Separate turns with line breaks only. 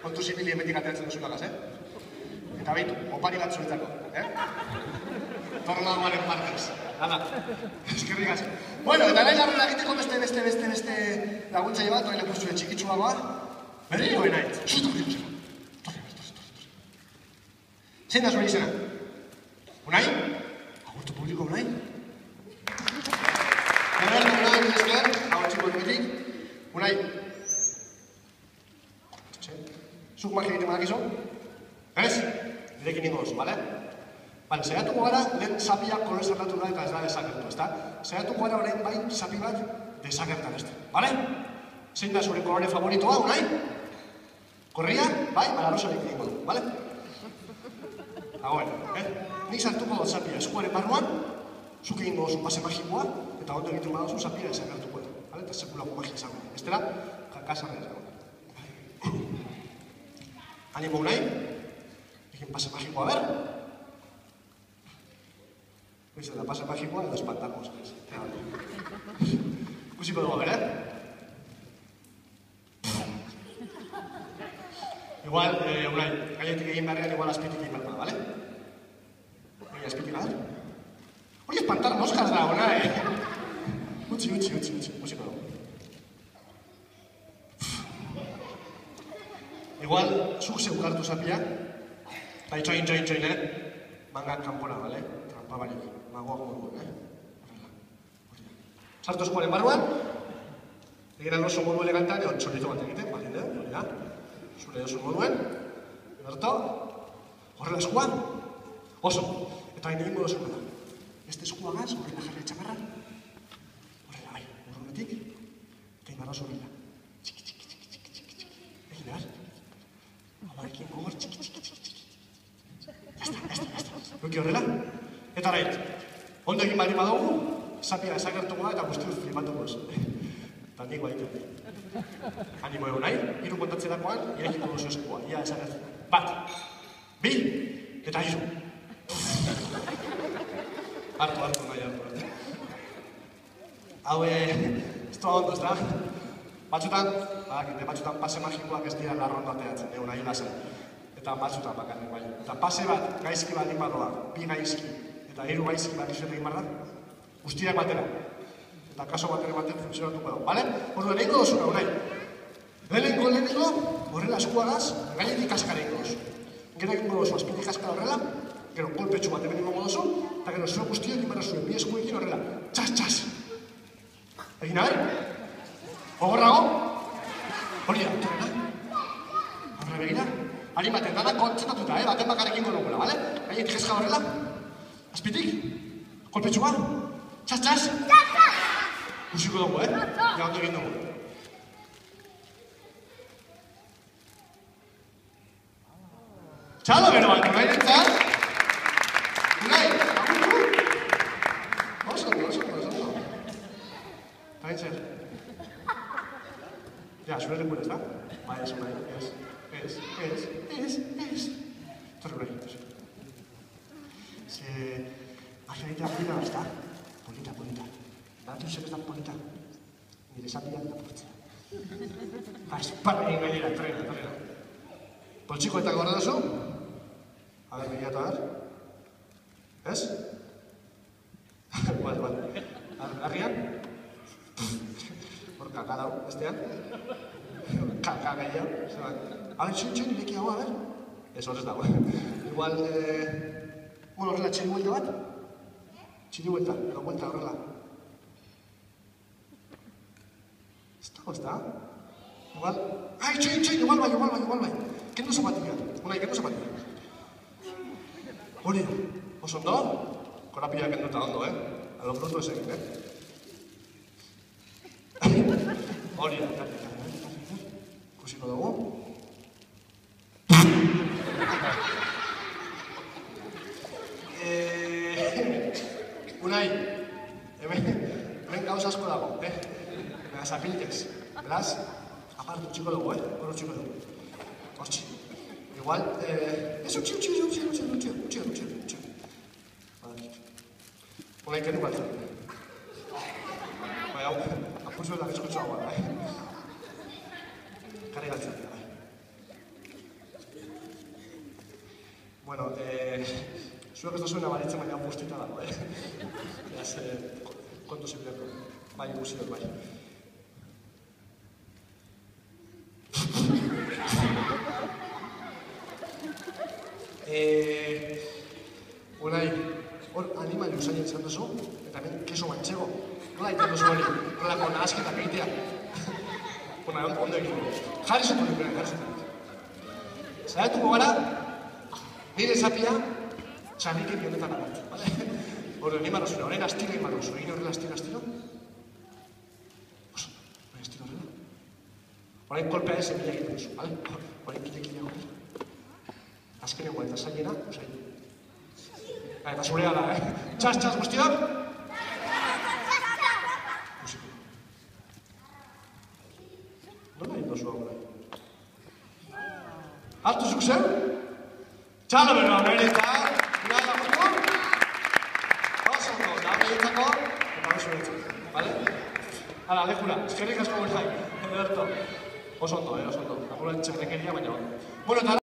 kontu zibili emetik ateratzen duzulagaz, Eta behitu, opari bat zuretzako, Tornagoaren partez. Hala, eskerrik asko. Bueno, eta nahi garrera egiteko beste laguntzaile bat, oile puztuen txikitsuagoa. Berri goen nahi. Torri. Zein da zuen izena? Unai? Agurtu publiko Unai? Unai, esker, hau txiko duetik. Unai. Zuk magia egiten badakizu? Ez? Direkin ingo duzu, bale? Bale, zehatuko gara, lehen sapiak kolore zerratu da eta ez da desagertu, ezta? Zehatuko gara orain bai sapi bat desagertan, ezta? Bale? Zein da zure kolore favoritoa, Unai? Korria? Bai? Bala, rosarik ingo du, bale? Bueno, nik sartuko dut sapia eskuaren barruan, zuk egingo duzu pase magikoa, eta ondo egiten baduzu sapia desagertuko da, bale? Eta sekulako magia izango da. Estela, kakasarra izango da. Animo Unai? Egin pase magikoa, ber? Esta la pase magikoa edo espantamos. Ikusiko dugu, ber, Igual, Unai, gainetik egin berrean igual azpitik egin berrean, bale? Hori azpitik behar? Hori espantar moscas da, Unai, Utsi, musiko dugu. Igual, zuk zeukartu zapia, eta itxoin, mangak kanpora, bale? Trampa barik, magoak moduen, Horrela. Sartu eskuaren barruan, egin oso modu elegantan, egon txorito bat egiten, balin, hori da? Zure oso moduen, Berto, horrela eskua, oso, eta hain egin modu eskua da. Beste eskuagaz, horrela jarri txamarra, horrela bai, urrunetik, eta inbarra oso horrela. Txiki. Egin behar? Hauarekin gogor, txiki. Jazta. Nuki horrela? Eta arrait, ondo egin baldin badugu, sapia desagertuko da eta guztiuz flipatuko ez. Eta nik baditen. Animo egon nahi, hiru kontatzerakoan, irekiko duzu eskua, ia desagertzen. 1, 2, eta 3. Hartu nahi. Hau, ez doa ondo, ez da? Batzutan pase magikoak ez dira larrondo ateatzen, egon nahi lazen. Eta batzutan bakarrik bai. Eta pase bat, gaizki bat inbadoa, 2 gaizki, eta 3 gaizki bat izuetek inbarda, guztiak batera. Eta kaso batera baten funtzionatuko dago, bale? Orduan, egingo dozuna, Unai. Lehenengo, horrela eskuagaz, gainetik kaskara egingo dozu. Gero egingo dozu, azpitik kaskara horrela, gero kolpetxu bat hemen egingo dozu, eta gero zuen guztiak inbarra zuen, 2 eskuekin horrela, txas. Egin abe? Gogorrago? Hori da, torrela. Horre begira. Animaten dana kontzentatuta, baten bakarekin gonogula, bale? Gainetik kaskara horrela, azpitik, kolpetxua, txas. Guziko dugu, ja ondo egin dugu. Txalo bero bat, Unai nintzat? Unai, agundu? Oso. Eta zer? Ja, zure lekun ez da? Bai, ez. Torre Unai. Magia egitea polita, ez da? Polita. Datu zer ez da polita. Nire sapiak da portzea. Esparra egin gainera, trena. Poltsiko eta gorra duzu? A ber, begiatu, a ber. Ez? Bale. Argian? Hor kaka dau, bestean? Kaka gehiago. A ber, txin, ireki hau, a ber? Ez horrez dago. Igual, horrela txiri buelta bat? Txiri buelta, edo buelta horrela. Ez dago, ez da? Igual, txin, igual bai. Kendu zapatia, Unai, kendu zapatia. Hori, oso ondo? Korapia kenduta ondo, Alo bruto ez egin, Hori da, Kusiko dugu. Unai, hemen gauz asko dago, Zapiltez, beraz, apartu txiko dugu, Horo txiko dugu. Hortxe. Igual, ez utzi. Unai, kendu bat zen. Bai, hau, apuzu eta bizkutzu hau, Karri galtzen dira, bai. Zuek ez da zuen abaritzen, baina guztita dago, Beraz, kontu zibileko. Bai, guztiok, bai. Unai, hor animali usainen zan duzu, eta hemen keso mantxego. Nola egiten duzu hori, horrelako nahazketak egitea. Ondo egin. Jarri zutu dukaren, jarri zutu. Zaiatuko gara, nire zapia, txarriken bionetan agartu. Hori, egin marrozuna, horrein astiro egin marrozu. Egin horrela astiro. Oso, horrein astiro horrela. Horrein kolpea ez emila egiten duzu, horrein kile horrela. Azkenengo eta zailera, usain. Eta zurea da, Txas, guztiak? Musiko. Nola egin dozu hau gara? Altu zuk zer? Txalo berra horrein eta gura lagundu. Oso ondo, da behitzako, eta oso behitzako, bale? Hala, lehura, eskerrik asko guztai, ederto. Oso ondo, oso ondo. Agura txerrekeria, baina ondo. Bueno,